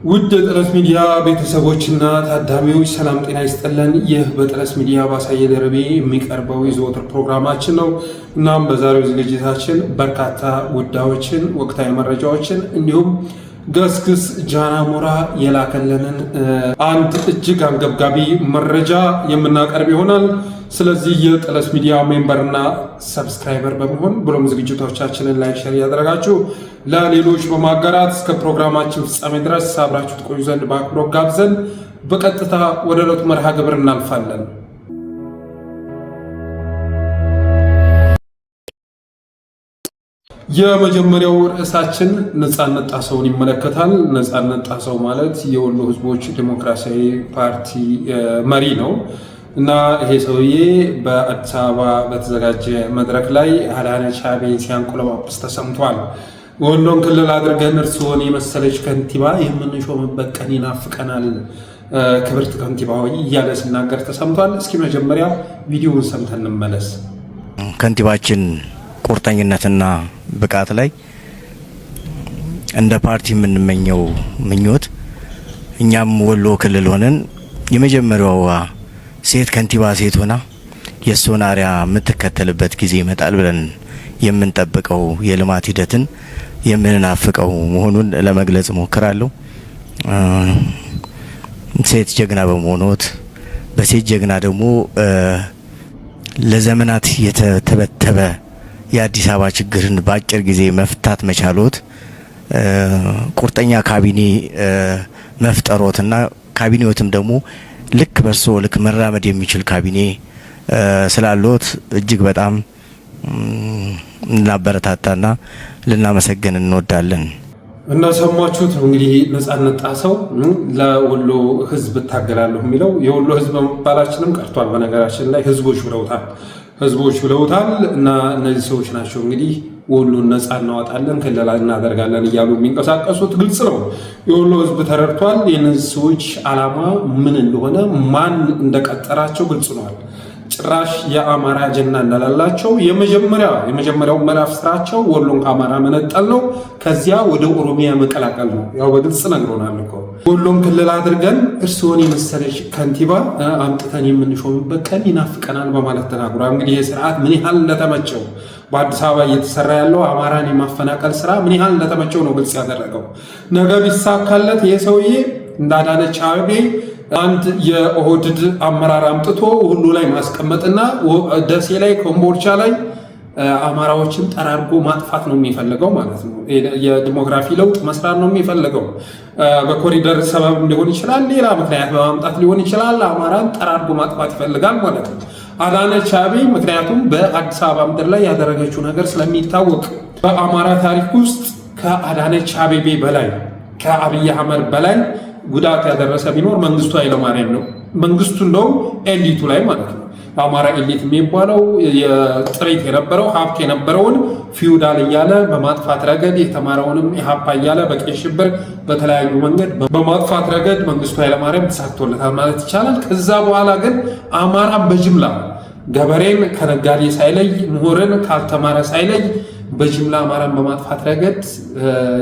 ውድ የጠለስ ሚዲያ ቤተሰቦችና ታዳሚዎች ሰላም ጤና ይስጥልን። ይህ በጠለስ ሚዲያ ባሳየ ደረቤ የሚቀርበው የዘወትር ፕሮግራማችን ነው። እናም በዛሬው ዝግጅታችን በርካታ ጉዳዮችን፣ ወቅታዊ መረጃዎችን እንዲሁም ገስግስ ጃናሞራ የላከለንን አንድ እጅግ አንገብጋቢ መረጃ የምናቀርብ ይሆናል። ስለዚህ የጠለስ ሚዲያ ሜምበርና ሰብስክራይበር በመሆን ብሎም ዝግጅቶቻችንን ላይክ፣ ሼር እያደረጋችሁ ለሌሎች በማጋራት እስከ ፕሮግራማችን ፍጻሜ ድረስ አብራችሁ ትቆዩ ዘንድ በአክብሮት ጋብዘን በቀጥታ ወደ ዕለቱ መርሃ ግብር እናልፋለን። የመጀመሪያው ርዕሳችን ነጻነት ጣሰውን ይመለከታል። ነጻነት ጣሰው ማለት የወሎ ሕዝቦች ዲሞክራሲያዊ ፓርቲ መሪ ነው እና ይሄ ሰውዬ በአዲስ አበባ በተዘጋጀ መድረክ ላይ አዳነች አቤቤን ሲያንቆለጳጵስ ተሰምቷል። ወሎን ክልል አድርገን እርስዎን የመሰለች ከንቲባ የምንሾምበት ቀን ይናፍቀናል ክብርት ከንቲባ እያለ ሲናገር ተሰምቷል። እስኪ መጀመሪያ ቪዲዮውን ሰምተን እንመለስ። ከንቲባችን ቁርጠኝነትና ብቃት ላይ እንደ ፓርቲ የምንመኘው ምኞት እኛም ወሎ ክልል ሆነን የመጀመሪያዋ ሴት ከንቲባ ሴት ሆና የእሱን አርአያ የምትከተልበት ጊዜ ይመጣል ብለን የምንጠብቀው የልማት ሂደትን የምንናፍቀው መሆኑን ለመግለጽ ሞክራለሁ። ሴት ጀግና በመሆኖት በሴት ጀግና ደግሞ ለዘመናት የተተበተበ የአዲስ አበባ ችግርን በአጭር ጊዜ መፍታት መቻሎት ቁርጠኛ ካቢኔ መፍጠሮትና ካቢኔዎትም ደግሞ ልክ በርሶ ልክ መራመድ የሚችል ካቢኔ ስላሎት እጅግ በጣም እናበረታታና ልናመሰግን እንወዳለን። እንደሰማችሁት እንግዲህ ነጻነት ጣሰው ለወሎ ሕዝብ እታገላለሁ የሚለው የወሎ ሕዝብ መባላችንም ቀርቷል። በነገራችን ላይ ሕዝቦች ብለውታል እና እነዚህ ሰዎች ናቸው እንግዲህ ወሎን ነጻ እናወጣለን ክልል እናደርጋለን እያሉ የሚንቀሳቀሱት። ግልጽ ነው፣ የወሎ ሕዝብ ተረድቷል። የእነዚህ ሰዎች ዓላማ ምን እንደሆነ ማን እንደቀጠራቸው ግልጽ ነዋል። ጭራሽ የአማራ አጀንዳ እንዳላላቸው የመጀመሪያው ምዕራፍ ስራቸው ወሎን ከአማራ መነጠል ነው። ከዚያ ወደ ኦሮሚያ መቀላቀል ነው። ያው በግልጽ ነግሮናል እኮ ወሎን ክልል አድርገን እርስዎን የመሰለች ከንቲባ አምጥተን የምንሾምበት ቀን ይናፍቀናል በማለት ተናግሯል። እንግዲህ ይህ ስርዓት ምን ያህል እንደተመቸው በአዲስ አበባ እየተሰራ ያለው አማራን የማፈናቀል ስራ ምን ያህል እንደተመቸው ነው ግልጽ ያደረገው። ነገ ቢሳካለት ይህ ሰውዬ እንደ አዳነች አቤቤ አንድ የኦህዴድ አመራር አምጥቶ ሁሉ ላይ ማስቀመጥና ደሴ ላይ ኮምቦልቻ ላይ አማራዎችን ጠራርጎ ማጥፋት ነው የሚፈልገው ማለት ነው። የዲሞግራፊ ለውጥ መስራት ነው የሚፈልገው። በኮሪደር ሰበብ ሊሆን ይችላል፣ ሌላ ምክንያት በማምጣት ሊሆን ይችላል። አማራን ጠራርጎ ማጥፋት ይፈልጋል ማለት ነው አዳነች አቤቤ። ምክንያቱም በአዲስ አበባ ምድር ላይ ያደረገችው ነገር ስለሚታወቅ በአማራ ታሪክ ውስጥ ከአዳነች አቤቤ በላይ ከአብይ አህመድ በላይ ጉዳት ያደረሰ ቢኖር መንግስቱ ኃይለማርያም ነው። መንግስቱ እንደውም ኤሊቱ ላይ ማለት ነው። በአማራ ኤሊት የሚባለው የጥሪት የነበረው ሀብት የነበረውን ፊውዳል እያለ በማጥፋት ረገድ የተማረውንም የሀፓ እያለ በቀይ ሽብር በተለያዩ መንገድ በማጥፋት ረገድ መንግስቱ ኃይለማርያም ተሳክቶለታል ማለት ይቻላል። ከዛ በኋላ ግን አማራን በጅምላ ገበሬን ከነጋዴ ሳይለይ ምሁርን ካልተማረ ሳይለይ በጅምላ አማራን በማጥፋት ረገድ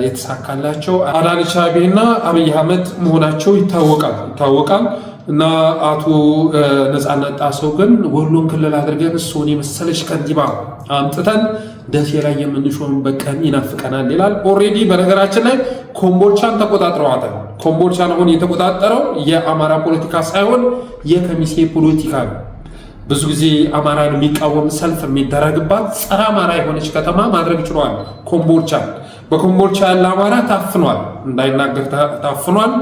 የተሳካላቸው አዳነች አቤቤና አብይ አህመድ መሆናቸው ይታወቃል። እና አቶ ነጻነት ጣሰው ግን ወሎን ክልል አድርገን እሱን የመሰለች ከንቲባ አምጥተን ደሴ ላይ የምንሾምበት ቀን ይናፍቀናል ይላል። ኦልሬዲ በነገራችን ላይ ኮምቦልቻን ተቆጣጥረዋታል። ኮምቦልቻን አሁን የተቆጣጠረው የአማራ ፖለቲካ ሳይሆን የከሚሴ ፖለቲካ ነው። ብዙ ጊዜ አማራን የሚቃወም ሰልፍ የሚደረግባት ጸረ አማራ የሆነች ከተማ ማድረግ ችሏል ኮምቦልቻን። በኮምቦልቻ ያለ አማራ ታፍኗል፣ እንዳይናገር ታፍኗል።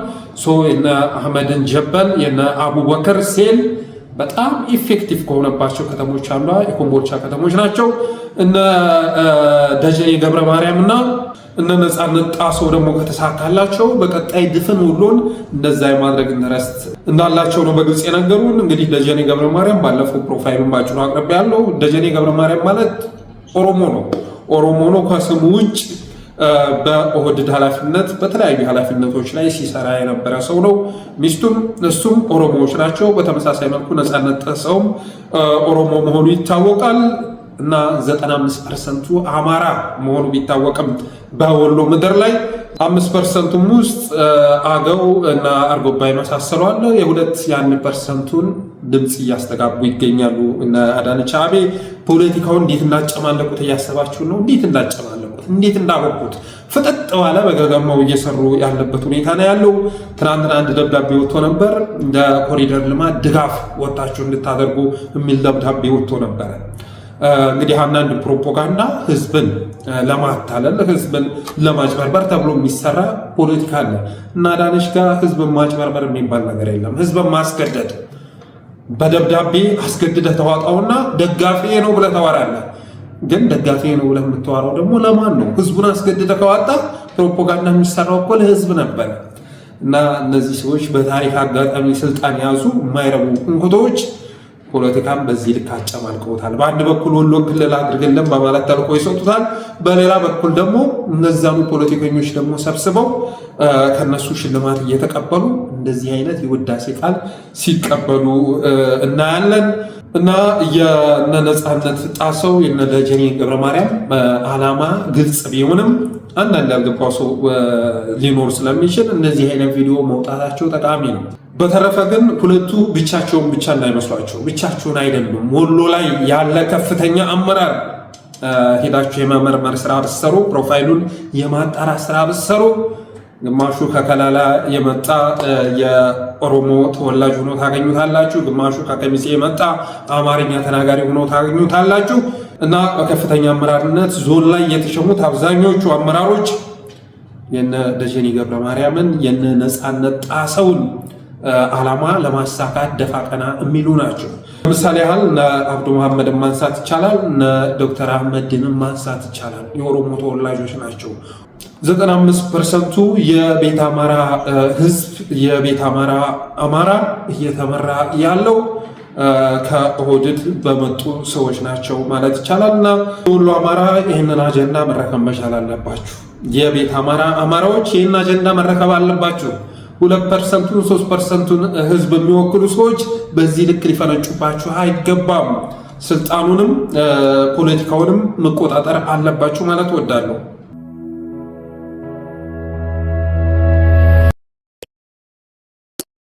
የነ አህመድን ጀበል የነ አቡበከር ሴል በጣም ኢፌክቲቭ ከሆነባቸው ከተሞች አንዷ የኮምቦልቻ ከተሞች ናቸው። እነ ደጀኔ ገብረ ማርያም እና እነ ነጻነት ጣሰው ደግሞ ከተሳካላቸው በቀጣይ ድፍን ወሎን እንደዛ የማድረግ ኢንተረስት እንዳላቸው ነው በግልጽ የነገሩን። እንግዲህ ደጀኔ ገብረ ማርያም ባለፈው ፕሮፋይሉን ባጭሩ አቅርቤ ያለው ደጀኔ ገብረ ማርያም ማለት ኦሮሞ ነው ከስሙ ውጭ በኦህዴድ ኃላፊነት በተለያዩ ኃላፊነቶች ላይ ሲሰራ የነበረ ሰው ነው። ሚስቱም እሱም ኦሮሞዎች ናቸው። በተመሳሳይ መልኩ ነጻነት ጣሰውም ኦሮሞ መሆኑ ይታወቃል። እና 95%ቱ አማራ መሆኑ ቢታወቅም በወሎ ምድር ላይ 5%ቱም ውስጥ አገው እና አርጎባ የመሳሰሉ አለ። የ2% ድምፅ እያስተጋቡ ይገኛሉ። እና አዳነች አቤቤ ፖለቲካውን እንዴት እንዳጨማለቁት እያሰባችሁ ነው? እንዴት እንዳጨማለቁት፣ እንዴት እንዳበቁት ፍጥጥ ባለ በገገማው እየሰሩ ያለበት ሁኔታ ነው ያለው። ትናንትና አንድ ደብዳቤ ወጥቶ ነበር። ለኮሪደር ልማት ድጋፍ ወጣችሁ እንድታደርጉ የሚል ደብዳቤ ወጥቶ ነበረ። እንግዲህ አንዳንድ ፕሮፓጋንዳ ህዝብን ለማታለል ህዝብን ለማጭበርበር ተብሎ የሚሰራ ፖለቲካ አለ እና አዳነች ጋር ህዝብን ማጭበርበር የሚባል ነገር የለም። ህዝብን ማስገደድ በደብዳቤ አስገድደህ ተዋጣውና ደጋፊ ነው ብለህ ታወራለህ። ግን ደጋፊ ነው ብለህ የምታወራው ደግሞ ለማን ነው? ህዝቡን አስገድደህ ከዋጣ ፕሮፓጋንዳ የሚሰራው እኮ ለህዝብ ነበር። እና እነዚህ ሰዎች በታሪክ አጋጣሚ ስልጣን የያዙ የማይረቡ እንኩቶች ፖለቲካን በዚህ ልክ አጨማልቀውታል። በአንድ በኩል ወሎን ክልል አድርገን በማለት ተልኮ ይሰጡታል። በሌላ በኩል ደግሞ እነዛኑ ፖለቲከኞች ደግሞ ሰብስበው ከነሱ ሽልማት እየተቀበሉ እንደዚህ አይነት የውዳሴ ቃል ሲቀበሉ እናያለን። እና የነ ነፃነት ጣሰው የነ ደጀኔ ገብረ ማርያም ዓላማ ግልጽ ቢሆንም አንዳንድ ያልገባው ሰው ሊኖር ስለሚችል እነዚህ አይነት ቪዲዮ መውጣታቸው ጠቃሚ ነው። በተረፈ ግን ሁለቱ ብቻቸውን ብቻ እንዳይመስሏቸው፣ ብቻቸውን አይደሉም። ወሎ ላይ ያለ ከፍተኛ አመራር ሄዳችሁ የመመርመር ስራ ብትሰሩ፣ ፕሮፋይሉን የማጣራት ስራ ብትሰሩ፣ ግማሹ ከከላላ የመጣ የኦሮሞ ተወላጅ ሆኖ ታገኙታላችሁ፣ ግማሹ ከከሚሴ የመጣ አማርኛ ተናጋሪ ሆኖ ታገኙታላችሁ። እና በከፍተኛ አመራርነት ዞን ላይ የተሸሙት አብዛኞቹ አመራሮች የነ ደጀኔ ገብረ ማርያምን የነ ነፃነት ጣሰውን ዓላማ ለማሳካት ደፋ ቀና የሚሉ ናቸው። ለምሳሌ ያህል እነ አብዱ መሐመድን ማንሳት ይቻላል። እነ ዶክተር አህመድንም ማንሳት ይቻላል። የኦሮሞ ተወላጆች ናቸው። 95%ቱ የቤት አማራ ህዝብ የቤት አማራ እየተመራ ያለው ከኦህዴድ በመጡ ሰዎች ናቸው ማለት ይቻላል። እና የወሎ አማራ ይህንን አጀንዳ መረከብ መቻል አለባችሁ። የቤት አማራዎች ይህን አጀንዳ መረከብ አለባችሁ። 2%ቱን 3%ቱን ህዝብ የሚወክሉ ሰዎች በዚህ ልክ ሊፈነጩባችሁ አይገባም። ስልጣኑንም ፖለቲካውንም መቆጣጠር አለባችሁ ማለት እወዳለሁ።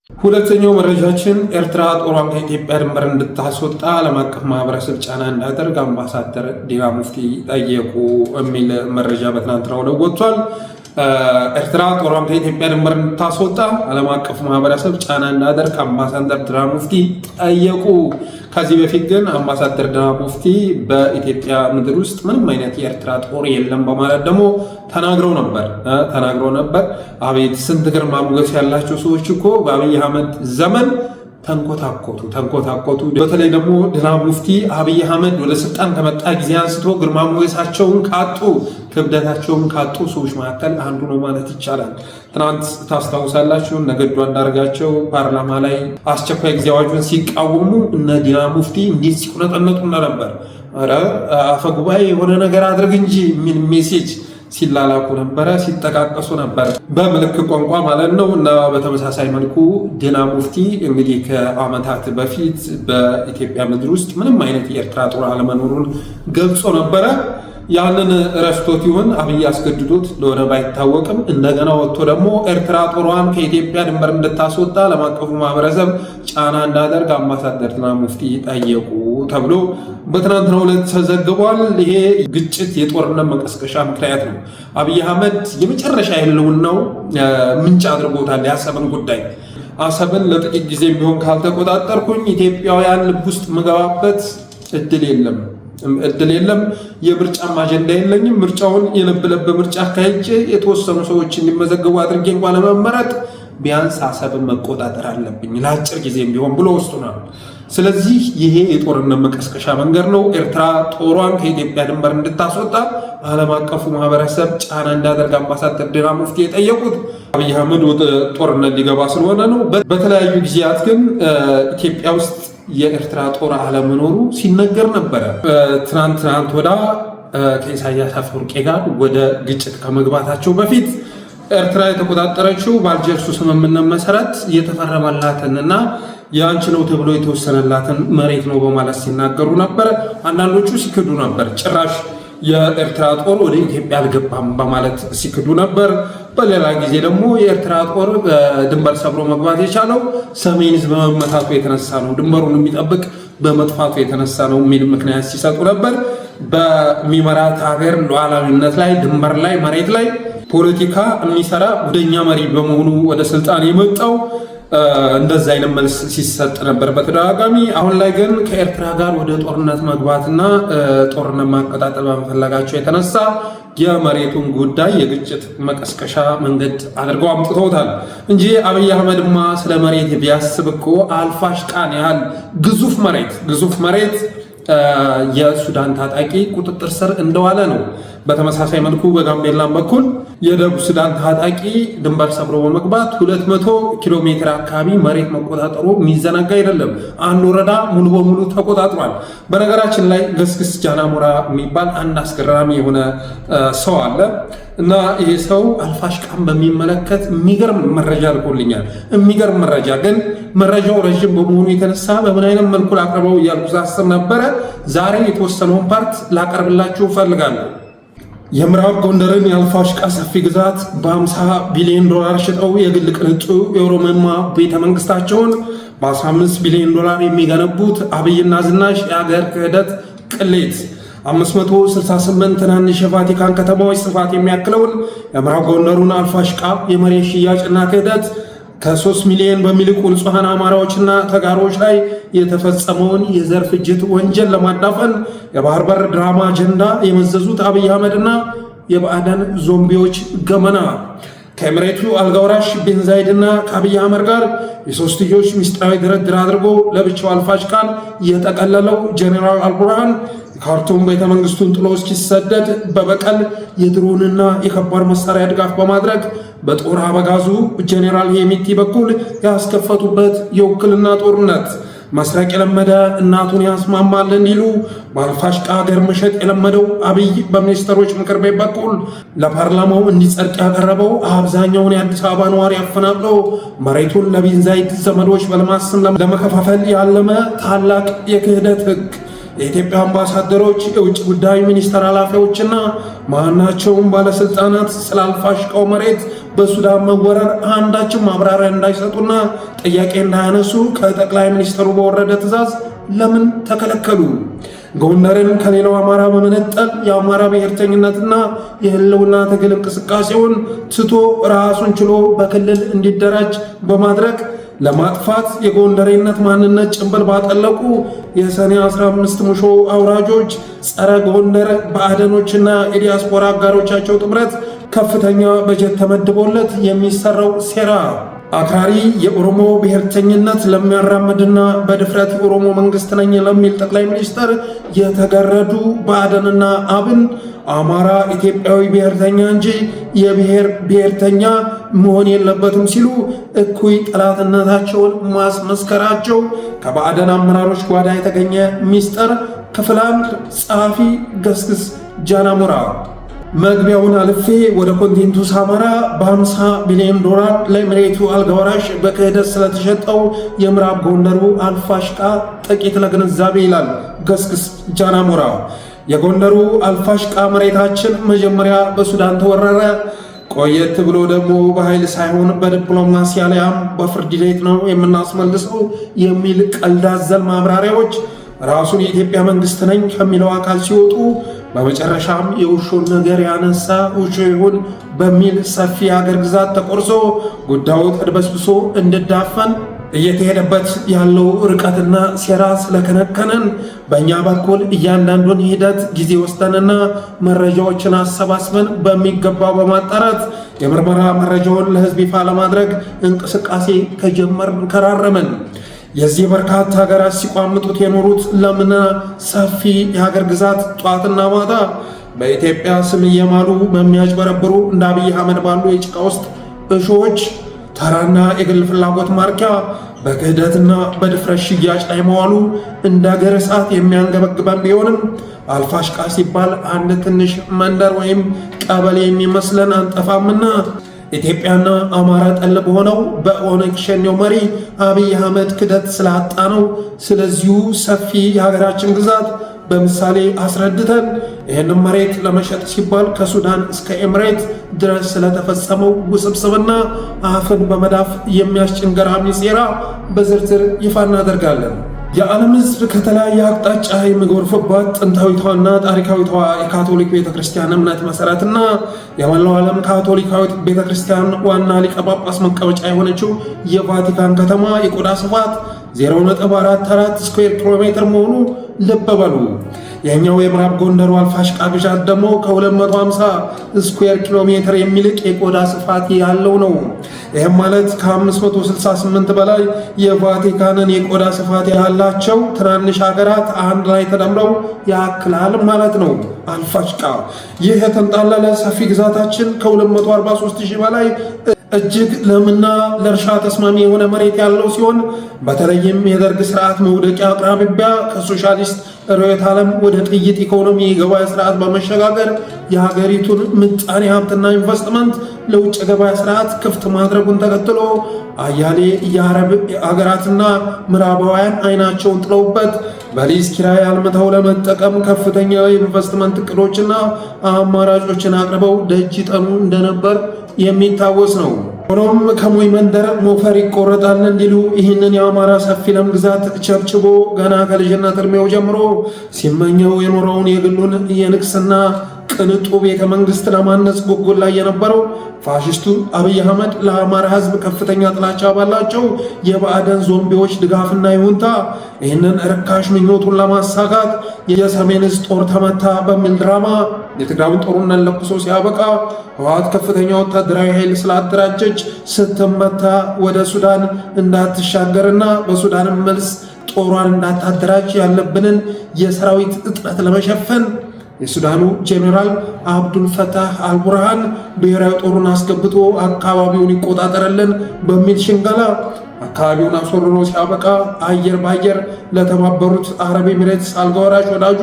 ሁለተኛው መረጃችን ኤርትራ ጦሯን ከኢትዮጵያ ድንበር እንድታስወጣ ዓለም አቀፍ ማህበረሰብ ጫና እንዳያደርግ አምባሳደር ዲና ሙፍቲ ጠየቁ የሚል መረጃ በትናንትናው ዕለት ወጥቷል። ኤርትራ ጦሯን ከኢትዮጵያ ድንበር እንድታስወጣ ዓለም አቀፍ ማህበረሰብ ጫና እንዳያደርግ አምባሳደር ዲና ሙፍቲ ጠየቁ። ከዚህ በፊት ግን አምባሳደር ዲና ሙፍቲ በኢትዮጵያ ምድር ውስጥ ምንም አይነት የኤርትራ ጦር የለም በማለት ደግሞ ተናግረው ነበር። አቤት ስንት ግርማ ሞገስ ያላቸው ሰዎች እኮ በአብይ አህመድ ዘመን ተንኮታኮቱ። በተለይ ደግሞ ዲና ሙፍቲ አብይ አህመድ ወደ ስልጣን ከመጣ ጊዜ አንስቶ ግርማ ሞገሳቸውን ካጡ፣ ክብደታቸውን ካጡ ሰዎች መካከል አንዱ ነው ማለት ይቻላል። ትናንት ታስታውሳላችሁ እነ ገዱ አንዳርጋቸው ፓርላማ ላይ አስቸኳይ ጊዜ አዋጁን ሲቃወሙ እነ ዲና ሙፍቲ እንዴት ሲቁነጠነጡ ነበር። ኧረ አፈጉባኤ የሆነ ነገር አድርግ እንጂ ምን ሜሴጅ ሲላላኩ ነበረ፣ ሲጠቃቀሱ ነበር በምልክት ቋንቋ ማለት ነው። እና በተመሳሳይ መልኩ ዲና ሙፍቲ እንግዲህ ከዓመታት በፊት በኢትዮጵያ ምድር ውስጥ ምንም አይነት የኤርትራ ጦር አለመኖሩን ገልጾ ነበረ። ያንን ረስቶት ይሁን አብይ አስገድዶት ለሆነ ባይታወቅም እንደገና ወጥቶ ደግሞ ኤርትራ ጦሯን ከኢትዮጵያ ድንበር እንድታስወጣ ዓለም አቀፉ ማህበረሰብ ጫና እንዳደርግ አምባሳደር ዲና ሙፍቲ ጠየቁ ተብሎ በትናንትናው ዕለት ተዘግቧል። ይሄ ግጭት የጦርነት መቀስቀሻ ምክንያት ነው። አብይ አህመድ የመጨረሻ የህልውናው ምንጭ አድርጎታል የአሰብን ጉዳይ። አሰብን ለጥቂት ጊዜ ቢሆን ካልተቆጣጠርኩኝ ኢትዮጵያውያን ልብ ውስጥ መገባበት እድል የለም። የምርጫም አጀንዳ የለኝም። ምርጫውን የለብ ለብ ምርጫ አካሄጄ የተወሰኑ ሰዎች እንዲመዘገቡ አድርጌ እንኳን ለመመረጥ ቢያንስ አሰብን መቆጣጠር አለብኝ ለአጭር ጊዜም ቢሆን ብሎ ወስኗል። ስለዚህ ይሄ የጦርነት መቀስቀሻ መንገድ ነው። ኤርትራ ጦሯን ከኢትዮጵያ ድንበር እንድታስወጣ ዓለም አቀፉ ማህበረሰብ ጫና እንዳደርግ አምባሳደር ዲና ሙፍቲ የጠየቁት አብይ አህመድ ወደ ጦርነት ሊገባ ስለሆነ ነው። በተለያዩ ጊዜያት ግን ኢትዮጵያ ውስጥ የኤርትራ ጦር አለመኖሩ ሲነገር ነበረ። ትናንት ወዳ ከኢሳያስ አፈወርቂ ጋር ወደ ግጭት ከመግባታቸው በፊት ኤርትራ የተቆጣጠረችው በአልጀርሱ ስምምነት መሰረት የተፈረመላትንና የአንቺ ነው ተብሎ የተወሰነላትን መሬት ነው በማለት ሲናገሩ ነበር። አንዳንዶቹ ሲክዱ ነበር። ጭራሽ የኤርትራ ጦር ወደ ኢትዮጵያ አልገባም በማለት ሲክዱ ነበር። በሌላ ጊዜ ደግሞ የኤርትራ ጦር ድንበር ሰብሮ መግባት የቻለው ሰሜን ዕዝ በመመታቱ የተነሳ ነው፣ ድንበሩን የሚጠብቅ በመጥፋቱ የተነሳ ነው የሚል ምክንያት ሲሰጡ ነበር። በሚመራት ሀገር ሉዓላዊነት ላይ፣ ድንበር ላይ፣ መሬት ላይ ፖለቲካ የሚሰራ ጉደኛ መሪ በመሆኑ ወደ ስልጣን የመጣው እንደዛ አይነት መልስ ሲሰጥ ነበር በተደጋጋሚ። አሁን ላይ ግን ከኤርትራ ጋር ወደ ጦርነት መግባትና ጦርነት ማቀጣጠል በመፈለጋቸው የተነሳ የመሬቱን ጉዳይ የግጭት መቀስቀሻ መንገድ አድርገው አምጥተውታል እንጂ አብይ አህመድማ ስለ መሬት ቢያስብ እኮ አልፋሽቃን ያህል ግዙፍ መሬት የሱዳን ታጣቂ ቁጥጥር ስር እንደዋለ ነው። በተመሳሳይ መልኩ በጋምቤላም በኩል የደቡብ ሱዳን ታጣቂ ድንበር ሰብሮ በመግባት 200 ኪሎ ሜትር አካባቢ መሬት መቆጣጠሩ የሚዘነጋ አይደለም። አንድ ወረዳ ሙሉ በሙሉ ተቆጣጥሯል። በነገራችን ላይ ገስግስ ጃናሞራ የሚባል አንድ አስገራሚ የሆነ ሰው አለ እና ይሄ ሰው አልፋሽቃን በሚመለከት የሚገርም መረጃ ልኮልኛል። የሚገርም መረጃ ግን መረጃው ረዥም በመሆኑ የተነሳ በምን አይነት መልኩ ላቀርበው እያልኩ ሳስብ ነበረ። ዛሬ የተወሰነውን ፓርት ላቀርብላችሁ እፈልጋለሁ። የምዕራብ ጎንደርን የአልፋሽቃ ሰፊ ግዛት በ50 ቢሊዮን ዶላር ሽጠው የግል ቅንጡ የኦሮሞማ ቤተ መንግስታቸውን በ15 ቢሊዮን ዶላር የሚገነቡት አብይና ዝናሽ የሀገር ክህደት ቅሌት 568 ትናንሽ የቫቲካን ከተማዎች ስፋት የሚያክለውን የምዕራብ ጎንደሩን አልፋሽቃ የመሬት ሽያጭና ክህደት ከ3 ሚሊዮን በሚልቁ ንጹሐን አማራዎችና ተጋሮች ላይ የተፈጸመውን የዘር ፍጅት ወንጀል ለማዳፈን የባህር በር ድራማ አጀንዳ የመዘዙት አብይ አህመድና የባዕዳን ዞምቢዎች ገመና ከኤምሬቱ አልጋውራሽ ቢን ዛይድና ከአብይ አህመድ ጋር የሶስትዮሽ ሚስጥራዊ ድርድር አድርጎ ለብቻው አልፋሽቃን የጠቀለለው ጄኔራል አልቡርሃን ካርቱም ቤተ መንግስቱን ጥሎ እስኪሰደድ በበቀል የድሮንና የከባድ መሳሪያ ድጋፍ በማድረግ በጦር አበጋዙ ጄኔራል ሄሚቲ በኩል ያስከፈቱበት የውክልና ጦርነት መስረቅ የለመደ እናቱን ያስማማል እንዲሉ በአልፋሽቃ ሀገር መሸጥ የለመደው አብይ በሚኒስትሮች ምክር ቤት በኩል ለፓርላማው እንዲጸድቅ ያቀረበው አብዛኛውን የአዲስ አበባ ነዋሪ አፈናቅሎ መሬቱን ለቢን ዛይድ ዘመዶች በልማት ስም ለመከፋፈል ያለመ ታላቅ የክህደት ህግ የኢትዮጵያ አምባሳደሮች፣ የውጭ ጉዳይ ሚኒስቴር ኃላፊዎችና ማናቸውም ባለስልጣናት ስለ አልፋሽቃው መሬት በሱዳን መወረር አንዳችም ማብራሪያ እንዳይሰጡና ጥያቄ እንዳያነሱ ከጠቅላይ ሚኒስትሩ በወረደ ትዕዛዝ ለምን ተከለከሉ? ጎንደርን ከሌላው አማራ በመነጠል የአማራ ብሔርተኝነትና የህልውና ትግል እንቅስቃሴውን ትቶ ራሱን ችሎ በክልል እንዲደራጅ በማድረግ ለማጥፋት የጎንደሬነት ማንነት ጭንብል ባጠለቁ የሰኔ 15 ሙሾ አውራጆች ጸረ ጎንደር ባዕደኖችና የዲያስፖራ አጋሮቻቸው ጥምረት ከፍተኛ በጀት ተመድቦለት የሚሰራው ሴራ አክራሪ የኦሮሞ ብሔርተኝነት ለሚያራምድና በድፍረት የኦሮሞ መንግስት ነኝ ለሚል ጠቅላይ ሚኒስትር የተገረዱ ባዕደንና አብን አማራ ኢትዮጵያዊ ብሔርተኛ እንጂ የብሔር ብሔርተኛ መሆን የለበትም ሲሉ እኩይ ጠላትነታቸውን ማስመስከራቸው ከባዕደን አመራሮች ጓዳ የተገኘ ሚስጥር። ክፍል 1 ጸሐፊ ገስግስ ጃናሞራ። መግቢያውን አልፌ ወደ ኮንቴንቱ ሳመራ በ50 ቢሊዮን ዶላር ለመሬቱ አልጋወራሽ በክህደት ስለተሸጠው የምዕራብ ጎንደሩ አልፋሽቃ ጥቂት ለግንዛቤ ይላል ገስግስ ጃናሞራ። የጎንደሩ አልፋሽቃ መሬታችን መጀመሪያ በሱዳን ተወረረ፣ ቆየት ብሎ ደግሞ በኃይል ሳይሆን በዲፕሎማሲ አሊያም በፍርድ ቤት ነው የምናስመልሰው የሚል ቀልድ አዘል ማብራሪያዎች ራሱን የኢትዮጵያ መንግስት ነኝ ከሚለው አካል ሲወጡ በመጨረሻም የውሾን ነገር ያነሳ ውሾ ይሁን በሚል ሰፊ ሀገር ግዛት ተቆርሶ ጉዳዩ ተድበስብሶ እንድዳፈን እየተሄደበት ያለው ርቀትና ሴራ ስለከነከነን በእኛ በኩል እያንዳንዱን ሂደት ጊዜ ወስደንና መረጃዎችን አሰባስበን በሚገባ በማጣራት የምርመራ መረጃውን ለሕዝብ ይፋ ለማድረግ እንቅስቃሴ ከጀመርን ከራረመን። የዚህ በርካታ ሀገራት ሲቋምጡት የኖሩት ለምና ሰፊ የሀገር ግዛት ጧትና ማታ በኢትዮጵያ ስም እየማሉ በሚያጭበረብሩ እንደ አብይ አህመድ ባሉ የጭቃ ውስጥ እሾዎች ተራና የግል ፍላጎት ማርኪያ በክህደትና በድፍረት ሽያጭ ላይ መዋሉ እንደ ሀገር እሳት የሚያንገበግበን ቢሆንም አልፋሽቃ ሲባል አንድ ትንሽ መንደር ወይም ቀበሌ የሚመስለን አንጠፋምና ኢትዮጵያና አማራ ጠል በሆነው በኦነግ ሸኔው መሪ አብይ አህመድ ክደት ስላጣ ነው። ስለዚሁ ሰፊ የሀገራችን ግዛት በምሳሌ አስረድተን ይህንን መሬት ለመሸጥ ሲባል ከሱዳን እስከ ኤምሬት ድረስ ስለተፈጸመው ውስብስብና አፍን በመዳፍ የሚያስጭን ገራሚ ሴራ በዝርዝር ይፋ እናደርጋለን። የዓለም ሕዝብ ከተለያየ አቅጣጫ የሚጎርፍባት ጥንታዊቷና ታሪካዊቷ የካቶሊክ ቤተክርስቲያን እምነት መሰረትና የመላው ዓለም ካቶሊካዊት ቤተክርስቲያን ዋና ሊቀ ጳጳስ መቀመጫ የሆነችው የቫቲካን ከተማ የቆዳ ስፋት 0.44 ስኩዌር ኪሎ ሜትር መሆኑ ልብ በሉ። የኛው የምዕራብ ጎንደሩ አልፋሽቃ ግዛት ደግሞ ከ250 ስኩዌር ኪሎ ሜትር የሚልቅ የቆዳ ስፋት ያለው ነው። ይህም ማለት ከ568 በላይ የቫቲካንን የቆዳ ስፋት ያላቸው ትናንሽ ሀገራት አንድ ላይ ተደምረው ያክላል ማለት ነው። አልፋሽቃ ይህ የተንጣለለ ሰፊ ግዛታችን ከ243,000 በላይ እጅግ ለምና ለእርሻ ተስማሚ የሆነ መሬት ያለው ሲሆን በተለይም የደርግ ስርዓት መውደቂያ አቅራቢያ ከሶሻሊስት ርዕዮተ ዓለም ወደ ጥይት ኢኮኖሚ የገበያ ስርዓት በመሸጋገር የሀገሪቱን ምጣኔ ሀብትና ኢንቨስትመንት ለውጭ ገበያ ስርዓት ክፍት ማድረጉን ተከትሎ አያሌ የአረብ አገራትና ምዕራባውያን አይናቸውን ጥለውበት በሊዝ ኪራይ አልምተው ለመጠቀም ከፍተኛ የኢንቨስትመንት እቅዶችና አማራጮችን አቅርበው ደጅ ጠኑ እንደነበር የሚታወስ ነው። ሆኖም ከሞይ መንደር ሞፈር ይቆረጣል እንዲሉ ይህንን የአማራ ሰፊ ለም ግዛት ቸብችቦ ገና ከልጅነት እድሜው ጀምሮ ሲመኘው የኖረውን የግሉን የንግስና ቅንጡ ቤተ መንግስት ለማነጽ ጉጉል ላይ የነበረው ፋሽስቱ አብይ አህመድ ለአማራ ሕዝብ ከፍተኛ ጥላቻ ባላቸው የባዕደን ዞምቢዎች ድጋፍና ይሁንታ ይህንን ርካሽ ምኞቱን ለማሳካት የሰሜን ዕዝ ጦር ተመታ በሚል ድራማ የትግራዩን ጦርነት ለኩሶ ሲያበቃ ህወሓት ከፍተኛ ወታደራዊ ኃይል ስላደራጀች ስትመታ ወደ ሱዳን እንዳትሻገርና በሱዳንም መልስ ጦሯን እንዳታደራጅ ያለብንን የሰራዊት እጥረት ለመሸፈን የሱዳኑ ጄኔራል አብዱል ፈታህ አልቡርሃን ብሔራዊ ጦሩን አስገብቶ አካባቢውን ይቆጣጠረልን በሚል ሽንገላ አካባቢውን አስወርሮ ሲያበቃ አየር በአየር ለተባበሩት አረብ ኤሚሬትስ አልጋ ወራሽ ወዳጁ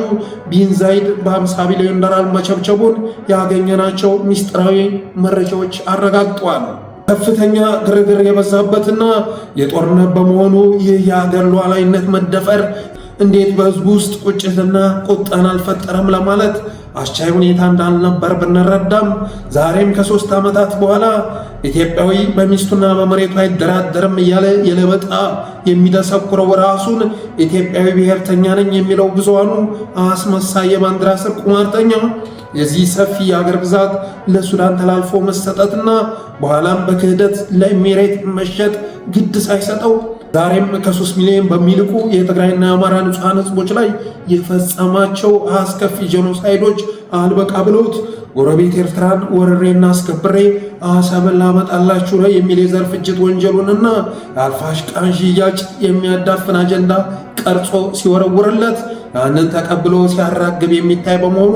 ቢን ዛይድ በ50 ቢሊዮን ዶላር መቸብቸቡን ያገኘናቸው ሚስጥራዊ መረጃዎች አረጋግጠዋል። ከፍተኛ ግርግር የበዛበትና የጦርነት በመሆኑ ይህ የአገር ሉዓላዊነት መደፈር እንዴት በህዝቡ ውስጥ ቁጭትና ቁጣን አልፈጠረም ለማለት አስቻይ ሁኔታ እንዳልነበር ብንረዳም ዛሬም ከ3 ዓመታት በኋላ ኢትዮጵያዊ በሚስቱና በመሬቱ አይደራደርም እያለ የለበጣ የሚደሰኩረው ራሱን ኢትዮጵያዊ ብሔርተኛ ነኝ የሚለው ብዙሃኑ አስመሳይ የባንዲራ ስር ቁማርተኛ የዚህ ሰፊ የአገር ግዛት ለሱዳን ተላልፎ መሰጠትና በኋላም በክህደት ለኤሚሬት መሸጥ ግድ ሳይሰጠው ዛሬም ከ3 ሚሊዮን በሚልቁ የትግራይና የአማራ ንጹሐን ህዝቦች ላይ የፈጸማቸው አስከፊ ጄኖሳይዶች አልበቃ ብሎት ጎረቤት ኤርትራን ወረሬና አስከብሬ አሰብን ላመጣላችሁ ነው የሚል የዘር ፍጅት ወንጀሉንና የአልፋሽቃን ሽያጭ የሚያዳፍን አጀንዳ ቀርጾ ሲወረውርለት ያንን ተቀብሎ ሲያራግብ የሚታይ በመሆኑ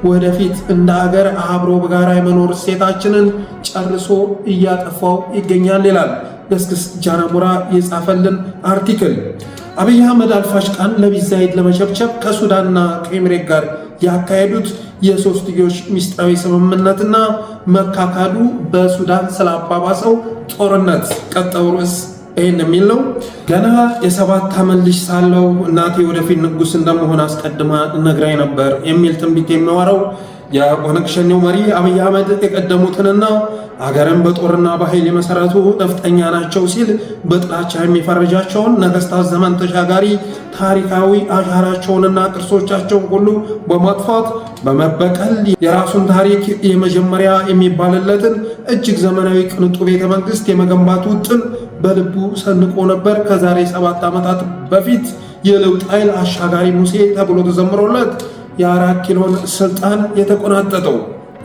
ወደፊት እንደ አገር አብሮ በጋራ የመኖር እሴታችንን ጨርሶ እያጠፋው ይገኛል ይላል ገስግስ ጃናሞራ የጻፈልን አርቲክል። አብይ አህመድ አልፋሽቃን ለቢን ዛይድ ለመቸብቸብ ከሱዳንና ከኤሚሬት ጋር ያካሄዱት የሶስትዮሽ ሚስጥራዊ ስምምነትና መካካዱ በሱዳን ስላባባሰው ጦርነት ቀጣዩ ርዕስ ይህን የሚል ነው። ገና የ7 ዓመት ልጅ ሳለው እናቴ ወደፊት ንጉሥ እንደመሆን አስቀድማ ነግራኝ ነበር የሚል ትንቢት የሚያወራው የኦነግ ሸኔው መሪ አብይ አህመድ የቀደሙትንና አገርን በጦርና በኃይል የመሰረቱ ነፍጠኛ ናቸው ሲል በጥላቻ የሚፈረጃቸውን ነገስታት ዘመን ተሻጋሪ ታሪካዊ አሻራቸውንና ቅርሶቻቸውን ሁሉ በማጥፋት በመበቀል የራሱን ታሪክ የመጀመሪያ የሚባልለትን እጅግ ዘመናዊ ቅንጡ ቤተ መንግስት የመገንባት ውጥን በልቡ ሰንቆ ነበር። ከዛሬ 7 ዓመታት በፊት የለውጥ ኃይል አሻጋሪ ሙሴ ተብሎ ተዘምሮለት የ4 ኪሎን ስልጣን የተቆናጠጠው።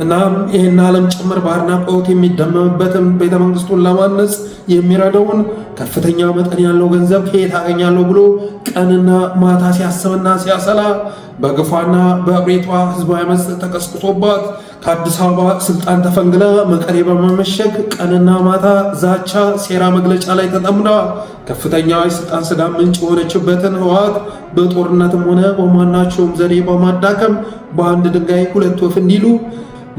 እናም ይህን ዓለም ጭምር በአድናቆት የሚደመምበትን ቤተ መንግስቱን ለማነጽ የሚረዳውን ከፍተኛ መጠን ያለው ገንዘብ ከየት አገኛለሁ ብሎ ቀንና ማታ ሲያስብና ሲያሰላ በግፏና በእብሪቷ ህዝባዊ አመፅ ተቀስቅሶባት ከአዲስ አበባ ስልጣን ተፈንግላ መቀሌ በመመሸግ ቀንና ማታ ዛቻ፣ ሴራ መግለጫ ላይ ተጠምዳ ከፍተኛ የስልጣን ስጋት ምንጭ የሆነችበትን ህወሓት በጦርነትም ሆነ በማናቸውም ዘዴ በማዳከም በአንድ ድንጋይ ሁለት ወፍ እንዲሉ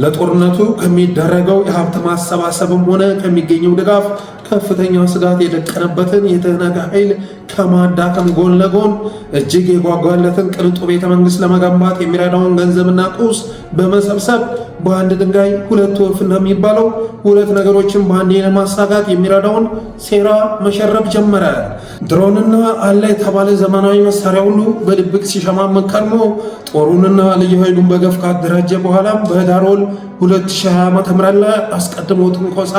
ለጦርነቱ ከሚደረገው የሀብት ማሰባሰብም ሆነ ከሚገኘው ድጋፍ ከፍተኛ ስጋት የደቀነበትን የትህነግ ኃይል ከማዳከም ጎን ለጎን እጅግ የጓጓለትን ቅንጡ ቤተ መንግስት ለመገንባት የሚረዳውን ገንዘብና ቁስ በመሰብሰብ በአንድ ድንጋይ ሁለት ወፍ እንደሚባለው ሁለት ነገሮችን በአንዴ ለማሳካት የሚረዳውን ሴራ መሸረብ ጀመረ። ድሮንና አለ የተባለ ዘመናዊ መሳሪያ ሁሉ በድብቅ ሲሸማመን ከርሞ ጦሩንና ልዩ ኃይሉን በገፍ ካደራጀ በኋላም በህዳር ወር 2020 ዓ.ም ላይ አስቀድሞ ትንኮሳ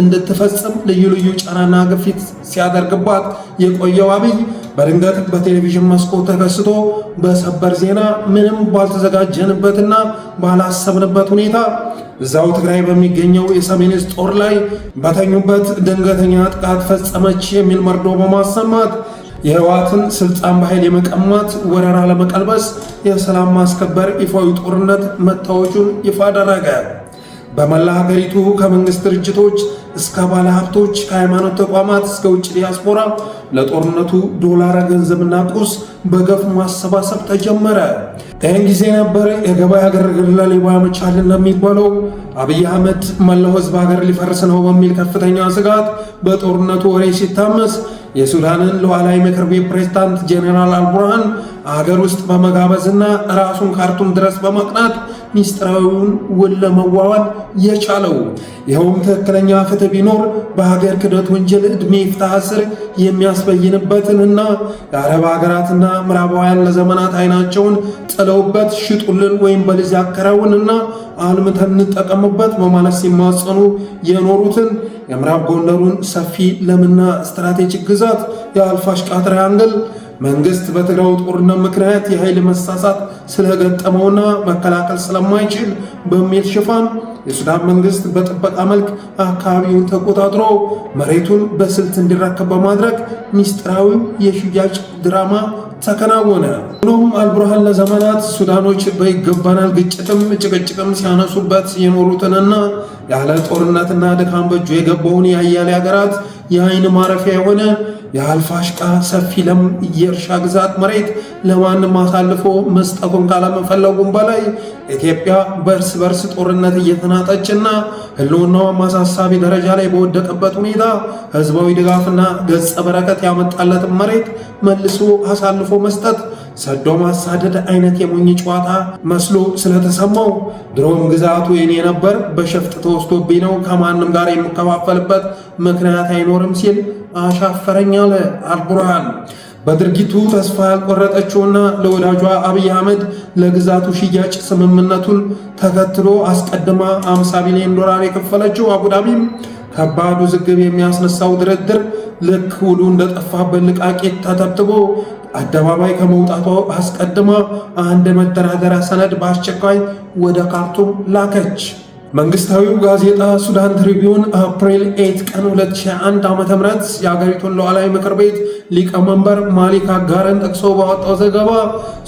እንድትፈጽም ልዩ ልዩ ጫናና ግፊት ሲያደርግባት የቆየው አብይ በድንገት በቴሌቪዥን መስኮት ተከስቶ በሰበር ዜና ምንም ባልተዘጋጀንበትና ባላሰብንበት ሁኔታ እዛው ትግራይ በሚገኘው የሰሜን ዕዝ ጦር ላይ በተኙበት ድንገተኛ ጥቃት ፈጸመች የሚል መርዶ በማሰማት የህወሓትን ስልጣን በኃይል የመቀማት ወረራ ለመቀልበስ የሰላም ማስከበር ይፋዊ ጦርነት መታወጁን ይፋ አደረገ። በመላ ሀገሪቱ ከመንግስት ድርጅቶች እስከ ባለ ሀብቶች ከሃይማኖት ተቋማት እስከ ውጭ ዲያስፖራ ለጦርነቱ ዶላር ገንዘብና ቁስ በገፍ ማሰባሰብ ተጀመረ። ይህን ጊዜ ነበር የገበያ ግርግር ለሌባ ያመቻል እንደሚባለው አብይ አህመድ መላው ህዝብ ሀገር ሊፈርስ ነው በሚል ከፍተኛ ስጋት በጦርነቱ ወሬ ሲታመስ የሱዳንን ሉዓላዊ ምክር ቤት ፕሬዝዳንት ጄኔራል አልቡርሃን አገር ውስጥ በመጋበዝና ራሱን ካርቱም ድረስ በማቅናት ሚስጥራዊውን ውል ለመዋዋል የቻለው ይኸውም ትክክለኛ ፍትህ ቢኖር በሀገር ክህደት ወንጀል ዕድሜ ይፍታህ እስር የሚያስበይንበትንና የአረብ ሀገራትና ምዕራባውያን ለዘመናት አይናቸውን ጥለውበት ሽጡልን ወይም በሊዝ ያከራውንና አልምተን እንጠቀምበት በማለት ሲማጸኑ የኖሩትን የምዕራብ ጎንደሩን ሰፊ ለምና ስትራቴጂክ ግዛት የአልፋሽቃ ትራያንግል መንግስት በትግራይ ጦርነት ምክንያት የኃይል መሳሳት ስለገጠመውና መከላከል ስለማይችል በሚል ሽፋን የሱዳን መንግስት በጥበቃ መልክ አካባቢውን ተቆጣጥሮ መሬቱን በስልት እንዲረከብ በማድረግ ሚስጥራዊ የሽያጭ ድራማ ተከናወነ። ሆኖም አልቡርሃን ለዘመናት ሱዳኖች በይገባናል ግጭትም ጭቅጭቅም ሲያነሱበት የኖሩትንና ያለ ጦርነትና ድካም በእጁ የገባውን የአያሌ ሀገራት የአይን ማረፊያ የሆነ የአልፋሽቃ ሰፊ ለም የእርሻ ግዛት መሬት ለማንም አሳልፎ መስጠቱን ካለመፈለጉም በላይ ኢትዮጵያ በእርስ በርስ ጦርነት እየተናጠችና ህልውናዋ ማሳሳቢ ደረጃ ላይ በወደቀበት ሁኔታ ህዝባዊ ድጋፍና ገጸ በረከት ያመጣለትን መሬት መልሶ አሳልፎ መስጠት ሰዶ ማሳደድ አይነት የሞኝ ጨዋታ መስሎ ስለተሰማው ድሮም ግዛቱ የኔ ነበር፣ በሸፍጥ ተወስዶብኝ ነው፣ ከማንም ጋር የምከፋፈልበት ምክንያት አይኖርም ሲል አሻፈረኝ አለ አልቡርሃን። በድርጊቱ ተስፋ ያልቆረጠችውና ለወዳጇ አብይ አህመድ ለግዛቱ ሽያጭ ስምምነቱን ተከትሎ አስቀድማ 50 ቢሊዮን ዶላር የከፈለችው አቡዳቢም ከባድ ውዝግብ የሚያስነሳው ድርድር ልክ ውሉ እንደጠፋበት ልቃቄት ተተብትቦ አደባባይ ከመውጣቷ አስቀድማ አንድ መደራደሪያ ሰነድ በአስቸኳይ ወደ ካርቱም ላከች። መንግስታዊው ጋዜጣ ሱዳን ትሪቢዩን አፕሪል 8 ቀን 2001 ዓ.ም የአገሪቱን ሉዓላዊ ምክር ቤት ሊቀመንበር ማሊክ አጋርን ጠቅሶ ባወጣው ዘገባ